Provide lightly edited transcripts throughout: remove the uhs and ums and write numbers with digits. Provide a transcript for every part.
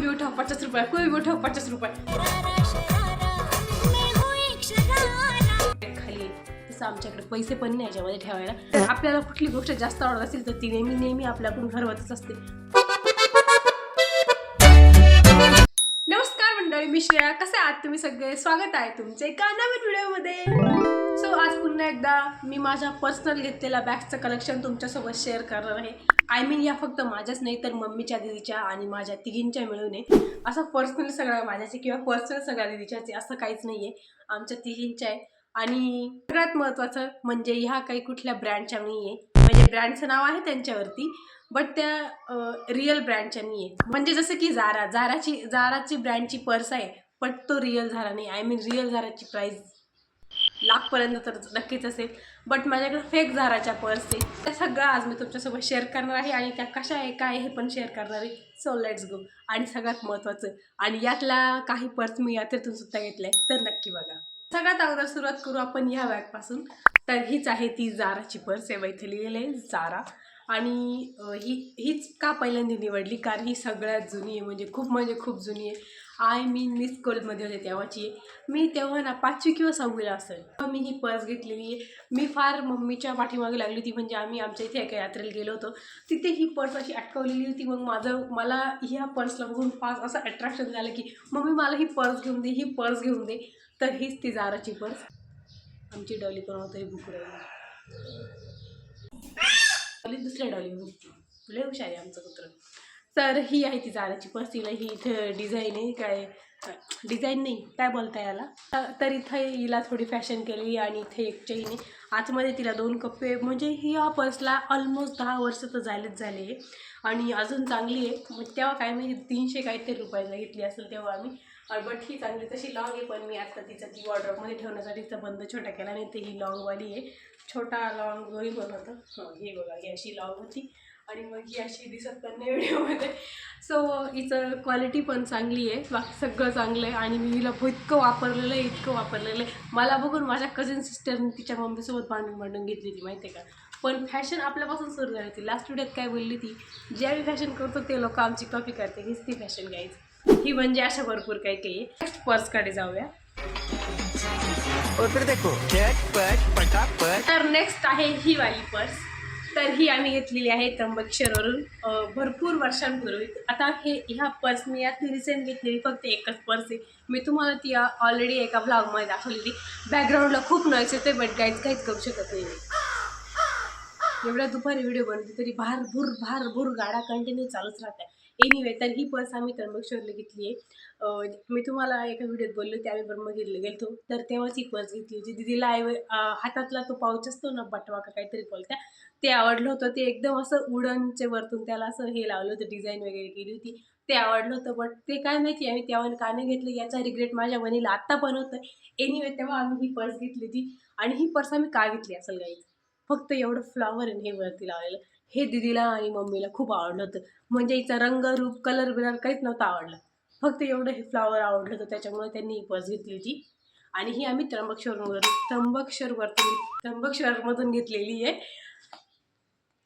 भी उठाओ 50 रुपये, कोई भी उठाओ 50 रुपये खाली. तसं आमच्याकडे पैसे पण नाही याच्यामध्ये ठेवायला. आपल्याला कुठली गोष्ट जास्त आवडत असेल तर ती नेहमी आपल्याकडून ठरवतच असते. नमस्कार मंडळी, मी श्रेया. कसे आहात तुम्ही सगळे? स्वागत आहे तुमचे एका नवीन व्हिडिओमध्ये. सो आज पुन्हा एकदा मी माझ्या पर्सनल घेतलेल्या बॅग्सचं कलेक्शन तुमच्यासोबत शेअर करणार आहे. आय मीन या फक्त माझ्याच नाही तर मम्मीच्या, दीदीच्या आणि माझ्या तिघींच्या मिळून आहे. असं पर्सनल सगळ्या माझ्याचे किंवा पर्सनल सगळ्या दीदीच्याचे असं काहीच नाही आहे, आमच्या तिघींच्या आहे. आणि सगळ्यात महत्त्वाचं म्हणजे ह्या काही कुठल्या ब्रँडच्या नाही आहे. म्हणजे ब्रँडचं नाव आहे त्यांच्यावरती, बट त्या रिअल ब्रँडच्या नाही आहे. म्हणजे जसं की जाराची ब्रँडची पर्स आहे, पण तो रिअल झारा नाही. आय मीन रिअल झाराची प्राईस लाखपर्यंत तर नक्कीच असेल, बट माझ्याकडे फेक झाराच्या पर्स आहे. त्या सगळं आज मी तुमच्यासोबत शेअर करणार आहे आणि त्या कशा आहे काय हे पण शेअर करणार आहे. So let's go. आणि सगळ्यात महत्त्वाचं, आणि यातला काही पर्स मी यात्रेतून सुद्धा घेतलाय, तर नक्की बघा. सगळ्यात अगोदर सुरुवात करू आपण ह्या बॅगपासून. तर हीच आहे ती जाराची पर्स आहे. इथे लिहिलेलं आहे जारा. आणि हीच का पहिल्यांदा निवडली, कारण ही सगळ्यात जुनी आहे. म्हणजे खूप जुनी आहे. आय मीन मी स्कूलमध्ये होते तेव्हाची आहे. मी तेव्हा ना 5वी किंवा 6वीला असेल तेव्हा मी ही पर्स घेतलेली आहे. मी फार मम्मीच्या पाठीमागे लागली होती. म्हणजे आम्ही आमच्या इथे एका यात्रेला गेलो होतो, तिथे ही पर्स अशी अटकवलेली होती. मग मला ह्या पर्सला बघून फार असं अट्रॅक्शन झालं की मम्मी मला ही पर्स घेऊन दे, ही पर्स घेऊन दे. तर हीच ती जाराची पर्स. आमची डॉली पण होती बुक डॉली, दुसऱ्या डॉली लय हुशार आहे आमचं कुत्र. तर ही आहे ती जाराची पर्स. तिला ही इथं डिझाईन आहे, काय डिझाईन नाही काय बोलता याला. तर इथं हिला थोडी फॅशन केली आणि इथे एक चेन आहे. आतमध्ये तिला 2 कप्पे. म्हणजे ही या पर्सला ऑलमोस्ट 10 वर्ष तर झाले आहे आणि अजून चांगली आहे. मग तेव्हा काय मी 300 काहीतरी रुपयाला घेतली असेल तेव्हा आम्ही. बट ही चांगली तशी लॉंग आहे, पण मी आता तिचा ती वॉर्डरोबमध्ये ठेवण्यासाठी तिचा बंद छोटा केला नाही. ते ही लॉंगवाली आहे. छोटा लॉंग दोही पण होतं. ही बघा, ही अशी लॉंग होती आणि मग ही अशी दिसत पण नाही व्हिडिओमध्ये. सो हिचं क्वालिटी पण चांगली आहे, बाकी सगळं चांगलं आहे. आणि मी हिला इतकं वापरलेलं आहे. मला बघून माझ्या कझिन सिस्टरने तिच्या मम्मीसोबत भांडून घेतली ती, माहिती आहे का. पण फॅशन आपल्यापासून सुरू झाली होती. लास्ट व्हिडिओत काय बोलली ती, जे आम्ही फॅशन करतो ते लोक आमची कॉपी करते. हीच ती फॅशन घ्यायची. ही म्हणजे अशा भरपूर काही नेक्स्ट पर्सकडे जाऊया. तर नेक्स्ट आहे ही वाली पर्स. तर ही आम्ही घेतलेली आहे त्र्यंबकेश्वरवरून भरपूर वर्षांपूर्वी. आता ह्या पर्स मी यात रिसेंट घेतलेली फक्त एकच पर्स आहे. मी तुम्हाला ती ऑलरेडी एका ब्लॉगमध्ये दाखवलेली. बॅकग्राऊंडला खूप नॉईस येते, बट काहीच करू शकत नाही. एवढ्या दुपारी व्हिडिओ बनवते तरी भारभूर गाड्या कंटिन्यू चालूच राहतात. एनिवे, तर ही पर्स आम्ही त्र्यंबकेश्वरला घेतली आहे. मी तुम्हाला एका व्हिडिओत बोललो त्यावेळी ब्रह्मगिरीला गेलो तर तेव्हाच ही पर्स घेतली होती. दिदीला हातातला तो पाऊच असतो ना, बटवा का काहीतरी बोलत्या, ते आवडलं होतं. ते एकदम असं वुडनचे वरतून त्याला असं हे लावलं होतं, डिझाईन वगैरे केली होती, ते आवडलं होतं. बट ते काय माहिती आम्ही तेव्हा का नाही घेतलं याचा रिग्रेट माझ्या बहिणीला आत्ता पण होतं. एनिवे, तेव्हा आम्ही ही पर्स घेतली होती. आणि ही पर्स आम्ही का घेतली असेल गाईज, फक्त एवढं फ्लॉवर आहे हे वरती लावलेलं, हे दिदीला आणि मम्मीला खूप आवडलं होतं. म्हणजे हिचा रंग रूप कलर बिलर काहीच नव्हतं आवडलं, फक्त एवढं हे फ्लॉवर आवडलं होतं. त्याच्यामुळे त्यांनी ही पर्स घेतली होती. आणि ही आम्ही त्र्यंबकेश्वरमधून घेतलेली आहे.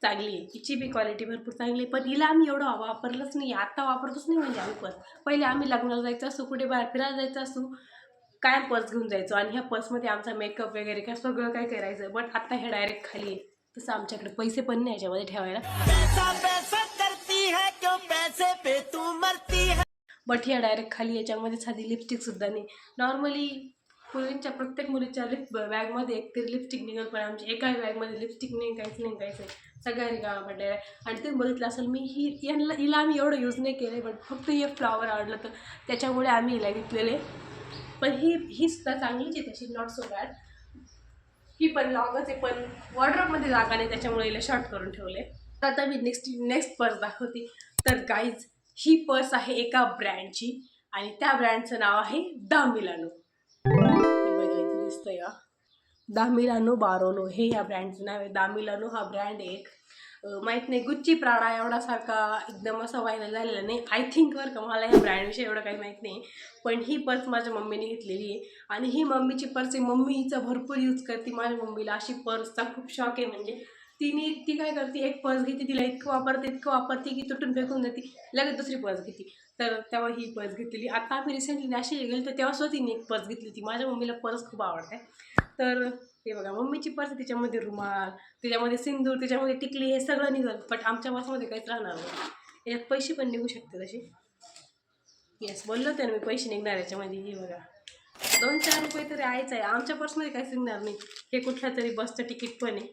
चांगली आहे, हिची बी क्वालिटी भरपूर चांगली आहे. पण हिला आम्ही एवढं वापरलंच नाही, आता वापरतच नाही. म्हणजे आम्ही पर्स पहिले आम्ही लग्नाला जायचं असो, कुठे बाहेर फिरायला जायचं असो, काय पर्स घेऊन जायचो. आणि ह्या पर्समध्ये आमचा मेकअप वगैरे काय सगळं काय करायचं. बट आता हे डायरेक्ट खाली आहे. तसं आमच्याकडे पैसे पण नाही याच्यामध्ये ठेवायला. बट ह्या डायरेक्ट खाली, याच्यामध्ये साधी लिपस्टिकसुद्धा नाही. नॉर्मली प्रत्येक मुलीच्या बॅगमध्ये एकतरी लिपस्टिक निघेल, पण आमच्या एका बॅगमध्ये लिपस्टिक नाही, काहीच नाही. सगळ्या रिकामा पडलेला आहे. आणि तुम्ही बघितलं असेल, मी हिला आम्ही एवढं यूज नाही केलं, बट फक्त हे फ्लॉवर आवडलं तर त्याच्यामुळे आम्ही हिला घेतलेले. पण ही सुद्धा चांगलीच आहे तशी, नॉट सो बॅड. ही पण लॉंगच आहे, पण वॉर्डरोबमध्ये जागा नाही, त्याच्यामुळे हिला शॉर्ट करून ठेवले. तर आता मी नेक्स्ट पर्स दाखवते. तर गाईज, ही पर्स आहे एका ब्रँडची आणि त्या ब्रँडचं नाव आहे दामिलानो. दिसतंय का, दामिलानो बारोलो हे या ब्रँडचं नाव आहे. दामिलानो हा ब्रँड आहे एक. माहीत नाही, गुच्ची प्राडा एवढासारखा एकदम असं व्हायरल झालेला नाही आय थिंक. बरं का, मला या ब्रँडविषयी एवढं काही माहीत नाही. पण ही पर्स माझ्या मम्मीने घेतलेली आहे आणि ही मम्मीची पर्स आहे. मम्मी हिचं भरपूर यूज करते. माझ्या मम्मीला अशी पर्सचा खूप शॉक आहे. म्हणजे ती काय करते, एक पर्स घेते, तिला इतकं वापरते की तुटून फेकून देते, लगेच दुसरी पर्स घेते. तर तेव्हा ही पर्स घेतलेली. आता आम्ही रिसेंटली नाशिकला गेलो तर तेव्हा सुद्धा तिने एक पर्स घेतली होती. माझ्या मम्मीला पर्स खूप आवडते. तर हे बघा मम्मीची पर्स, त्याच्यामध्ये रुमाल, त्याच्यामध्ये सिंदूर, त्याच्यामध्ये टिकली, हे सगळं निघाल. बट आमच्या पर्समध्ये काहीच राहणार नाही. याच्यात पैसे पण निघू शकते तसे. येस, बोललो होते ना मी, पैसे निघणार याच्यामध्ये. हे बघा 2-4 रुपये तरी आहेच आहे. आमच्या पर्समध्ये काहीच निघणार नाही. हे कुठल्या तरी बसचं तिकीट पण आहे.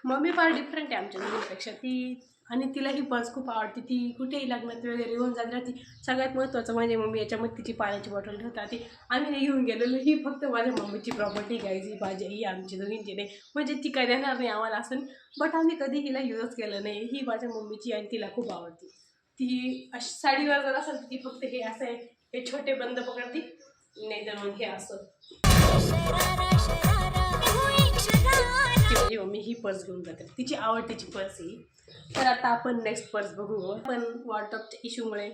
मम्मी फार डिफरंट आहे आमच्या दोघींपेक्षा. ती आणि तिला ही पर्स खूप आवडते. ती कुठेही लग्नात वगैरे घेऊन जात राहते. सगळ्यात महत्त्वाचं म्हणजे मम्मी याच्यामध्ये तिची पाण्याची बॉटल ठेवतात. ती आम्ही नाही घेऊन गेलेलो. ही फक्त माझ्या मम्मीची प्रॉपर्टी घ्यायची पाहिजे, ही आमची दोघींची नाही. म्हणजे ती काय देणार नाही आम्हाला असं. बट आम्ही कधी हिला यूजच केलं नाही. ही माझ्या मम्मीची आणि तिला खूप आवडते. ती अशी साडीवर जर असेल ती फक्त हे असं आहे, हे छोटे बंद पकडते, नाही तर मग हे असं. माझी मम्मी ही पर्स घेऊन जाते, तिची आवडतीची पर्स ही. तर आता आपण नेक्स्ट पर्स बघू. पण वॉर्डरोबच्या इश्यूमुळे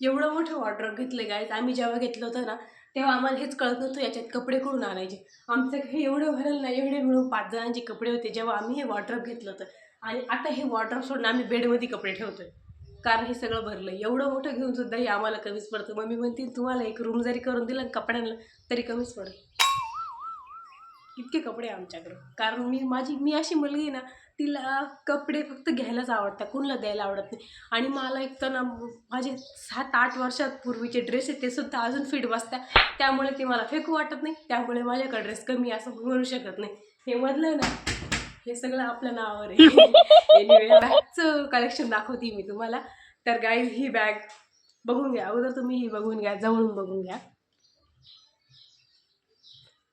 एवढं मोठं वॉर्डरोब घेतलं गाईज. आम्ही जेव्हा घेतलं होतं ना तेव्हा आम्हाला हेच कळत नव्हतं याच्यात कपडे कुठून आणायचे. आमचं हे एवढं भरलं नाही, एवढे मिळून 5 जणांचे कपडे होते जेव्हा आम्ही हे वॉर्डरोब घेतलं होतं. आणि आता हे वॉर्डरोब सोडून आम्ही बेडमध्ये कपडे ठेवतोय, कारण हे सगळं भरलं. एवढं मोठं घेऊन सुद्धा हे आम्हाला कमीच पडतं. मम्मी म्हणते तुम्हाला एक रूम जरी करून दिलं कपड्यांना तरी कमीच पडेल. इतके कपडे आमच्याकडे. कारण मी अशी मुलगी आहे ना, तिला कपडे फक्त घ्यायलाच आवडतात, कुणाला द्यायला आवडत नाही. आणि मला एक तर ना माझे 7-8 वर्षापूर्वीचे ड्रेस आहेत ते सुद्धा अजून फिट बसतात. त्यामुळे ते मला फेकू वाटत नाही. त्यामुळे माझ्याकडे ड्रेस कमी असं म्हणू शकत नाही. हे मधलं ना हे सगळं आपल्या नावावर आहे. एनिवे बॅगचं कलेक्शन दाखवते मी तुम्हाला. तर गाईज ही बॅग बघून घ्या. अगोदर तुम्ही ही बघून घ्या, जवळून बघून घ्या.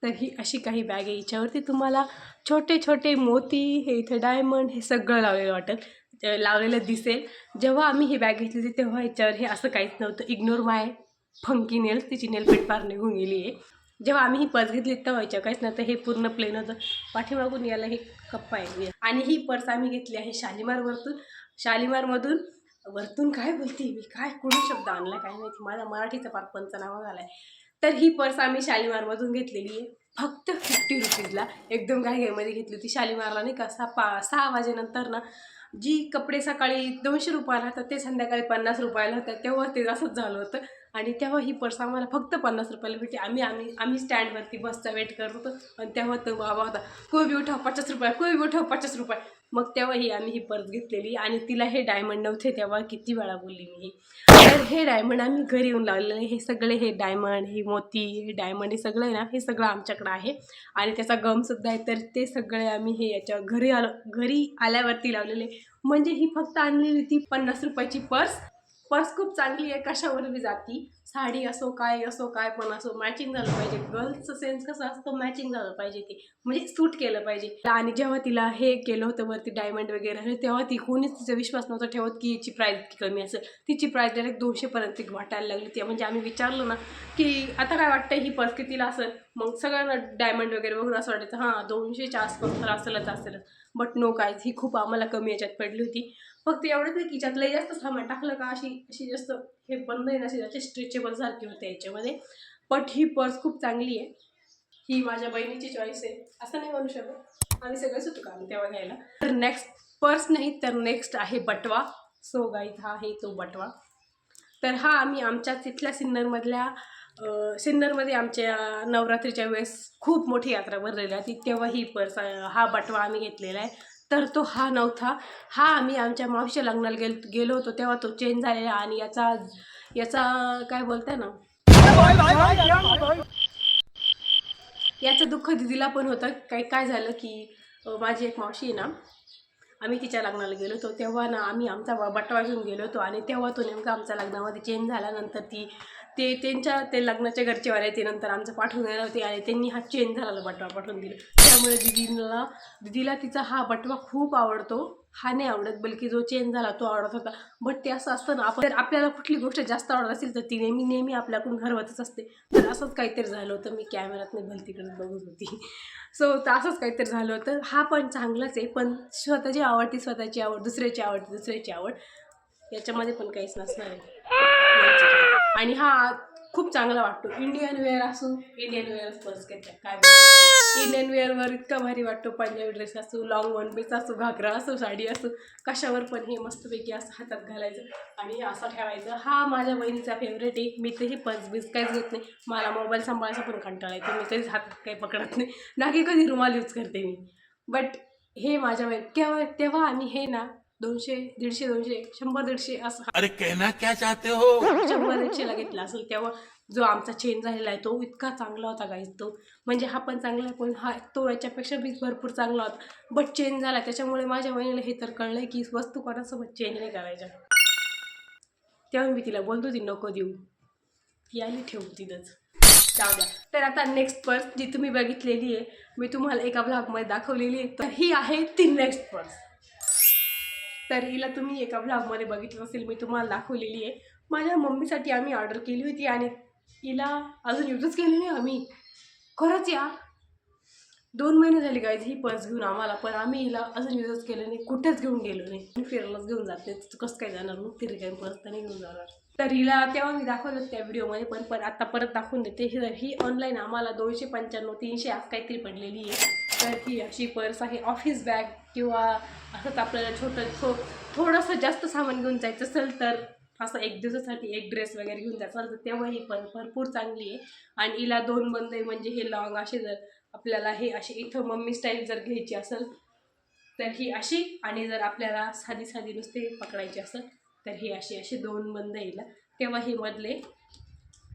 तर ही अशी काही बॅग आहे. हिच्यावरती तुम्हाला छोटे छोटे मोती, हे इथे डायमंड, हे सगळं लावलेलं वाटेल, लावलेलं दिसेल. जेव्हा आम्ही ही बॅग घेतली होती तेव्हा ह्याच्यावर हे असं काहीच नव्हतं. इग्नोर माय फंकी नेल्स, तिची नेलपेट पार निघून गेली आहे. जेव्हा आम्ही ही पर्स घेतली तेव्हा ह्याच्यावर काहीच नव्हतं, हे पूर्ण प्लेन होतं. पाठीमागून याला हे कप्पा आहे. आणि ही पर्स आम्ही घेतली आहे शालिमारमधून. वरतून काय बोलते मी, काय कुठे शब्द आणला काय माहिती, माझ्या मराठीचा पार पंचनामा झालाय. तर ही पर्स आम्ही शालिमारमधून घेतलेली आहे फक्त 50 रुपीजला. एकदम घाईघाईमध्ये घेतली होती. शालिमारला नाही का 6 वाजेनंतर ना जी कपडे सकाळी 200 रुपयाला होतात ते संध्याकाळी 50 रुपयाला होतात. तेव्हा ते असंच झालं होतं. आणि तेव्हा ही पर्स आम्हाला फक्त 50 रुपयाला भेटली. आम्ही स्टँडवरती बसचा वेट करत होतो आणि तेव्हा तो बाबा होता, कोई भी उठाव 50 रुपये, कोई भी उठाव 50 रुपये. मग तेव्हा आम्ही ही पर्स घेतलेली. आणि तिला हे डायमंड नव्हते तेव्हा, किती वेळा बोलली मी. तर हे डायमंड आम्ही घरी येऊन लावलेलं आहे. हे सगळे हे डायमंड, हे मोती, हे डायमंड, हे सगळं आहे ना, हे सगळं आमच्याकडं आहे. आणि त्याचा गमसुद्धा आहे. तर ते सगळे आम्ही हे याच्या घरी आल्यावरती लावलेले. म्हणजे ही फक्त आणलेली ती 50 रुपयाची पर्स खूप चांगली आहे, कशावर बी जाती. साडी असो काय पण असो, मॅचिंग झालं पाहिजे. गर्ल्सचं सेन्स कसं असतं, मॅचिंग झालं पाहिजे, ते म्हणजे सूट केलं पाहिजे. आणि जेव्हा तिला हे केलं होतं वरती डायमंड वगैरे, तेव्हा ती कोणीच तिचा विश्वास नव्हता ठेवत की याची प्राईस कमी असेल. तिची प्राईस डायरेक्ट 200पर्यंत वाटायला लागली ती. म्हणजे आम्ही विचारलं ना की आता काय वाटतं ही पर्स कितीला असेल, मग सगळ्यांना डायमंड वगैरे बघून असं वाटायचं हां 200च्या आसपास तर असेलच. बट नो काहीच, ही खूप आम्हाला कमी याच्यात पडली होती. फक्त एवढंच आहे की याच्यात लई जास्त सामान टाकलं का अशी जास्त हे बंद आहे ना, अशी स्ट्रेचेबल सारखी होते याच्यामध्ये. बट ही पर्स खूप चांगली आहे. ही माझ्या बहिणीची चॉईस आहे असं नाही म्हणू शकत, आम्ही सगळंच होतो का तेव्हा घ्यायला. तर नेक्स्ट पर्स नाही तर नेक्स्ट आहे बटवा. सो गाईज हा आहे तो बटवा. तर हा आम्ही आमच्या तिथल्या सिन्नरमध्ये आमच्या नवरात्रीच्या वेळेस खूप मोठी यात्रा भरलेली आहे, तेव्हा ही पर्स हा बटवा आम्ही घेतलेला आहे. तर तो हा नव्हता. हा आम्ही आमच्या मावशीच्या लग्नाला गेलो होतो तेव्हा तो चेंज झालेला. आणि याचा काय बोलताय ना, याचं दुःख दिदीला पण होतं. काय झालं की माझी एक मावशी आहे ना, आम्ही तिच्या लग्नाला गेलो होतो तेव्हा ना आम्ही आमचा बटवा घेऊन गेलो होतो. आणि तेव्हा तो नेमका आमच्या लग्नामध्ये चेंज झाल्यानंतर ते लग्नाच्या घरचे वाले ते नंतर आमचं पाठवून येणार होते आणि त्यांनी हा चेंज झालेला बटवा पाठवून दिला. त्यामुळे दिदीला तिचा हा बटवा खूप आवडतो. हा नाही आवडत, बल्कि जो चेंज झाला तो आवडत होता. बट ते असं असतं ना, आपल्याला कुठली गोष्ट जास्त आवडत असेल तर ती नेहमी आपल्याकडून हरवतच असते. तर असंच काहीतरी झालं होतं. मी कॅमेऱ्यात नाही भलतीकडे बघत होती. सो तर असंच काहीतरी झालं होतं. हा पण चांगलाच आहे, पण स्वतःची आवड, दुसऱ्याची आवड याच्यामध्ये पण काहीच नसणार आहे. आणि हा खूप चांगला वाटतो. इंडियन वेअर असो, इंडियन वेअरच पर्स घेते काय बोलते. इंडियन वेअरवर इतका भारी वाटतो. पंजाबी ड्रेस असो, लॉंग वन पीस असो, घागरा असो, साडी असो, कशावर पण हे मस्तपैकी असं हातात घालायचं आणि असं ठेवायचं. हा माझ्या बहिणीचा फेवरेट आहे. मी तेही पर्स बीस काहीच घेत नाही. मला मोबाईल सांभाळायचा पण कंटाळा येतो. मी कधीच हातात काही पकडत नाही ना, की कधी रुमाल यूज करते मी. बट हे माझ्या बहिणी तेव्हा आम्ही हे ना 200, 150, 200, 100, 150 असं अरे कहना क्या चाहते हो 100, 150ला घेतला असेल. तेव्हा जो आमचा चेंज झालेला आहे तो इतका चांगला होता गाईज. तो म्हणजे हा पण चांगला आहे, पण हा तो याच्यापेक्षा बी भरपूर चांगला होता. बट चेंज झाला. त्याच्यामुळे माझ्या बहिणीला हे तर कळलं की वस्तू कोणासोबत चेंज नाही करायच्या. तेव्हा मी तिला बोलतो ती नको देऊ, ती आली ठेवू तिथंच, जाऊ द्या. तर आता नेक्स्ट पर्स जी तुम्ही बघितलेली आहे, मी तुम्हाला एका ब्लॉगमध्ये दाखवलेली आहे, तर ही आहे ती नेक्स्ट पर्स. तर हिला तुम्ही एका ब्लॉगमध्ये बघितलं असेल, मी तुम्हाला दाखवलेली आहे. माझ्या मम्मीसाठी आम्ही ऑर्डर केली होती आणि हिला अजून यूजच केली नाही आम्ही. खरंच या 2 महिने झाले गाईज ही पर्स घेऊन आम्हाला, पण आम्ही हिला अजून यूजच केलं नाही, कुठेच घेऊन गेलो नाही. मी फिरायलाच घेऊन जाते, कसं काय जाणार मग ती रिकामी पर्स तर नाही घेऊन जाणार. तर हिला तेव्हा मी दाखवलं त्या व्हिडिओमध्ये, पण आता परत दाखवून देते. ही ऑनलाईन आम्हाला 295, 300 असं काहीतरी पडलेली आहे. तर ही अशी पर्स आहे. ऑफिस बॅग किंवा असंच आपल्याला थोडंसं जास्त सामान घेऊन जायचं असेल, तर असं एक दिवसासाठी एक ड्रेस वगैरे घेऊन जायचं असेल, तर तेव्हा ही पर्स भरपूर चांगली आहे. आणि हिला 2 बंद आहे, म्हणजे हे लॉंग असे जर आपल्याला हे अशी इथं मम्मी स्टाईल जर घ्यायची असेल तर ही अशी, आणि जर आपल्याला साधी नुसते पकडायची असेल तर ही अशी 2 बंद येईल. तेव्हा हे मधले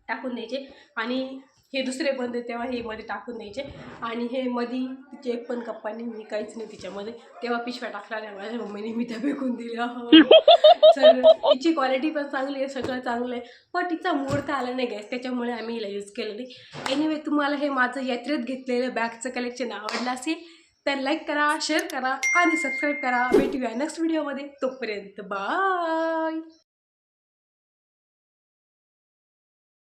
टाकून द्यायचे आणि हे दुसरे बंद तेव्हा हे मध्ये टाकून द्यायचे. आणि हे मध्ये तिचे एक पण कप्पाने मी काहीच नाही तिच्यामध्ये, तेव्हा पिशव्या टाकला नाही माझ्या मम्मीने, मी त्या फेकून दिल्या. तर तिची क्वालिटी पण चांगली आहे, सगळं चांगलं आहे, पण तिचा मूड तर आला नाही गॅस, त्याच्यामुळे आम्ही हिला यूज केलं नाही. एनिवे, तुम्हाला हे माझं यात्रेत घेतलेलं बॅगचं कलेक्शन आवडलं असेल तर लाईक करा, शेअर करा आणि सबस्क्राईब करा. भेटूया नेक्स्ट व्हिडिओमध्ये. तोपर्यंत बाय.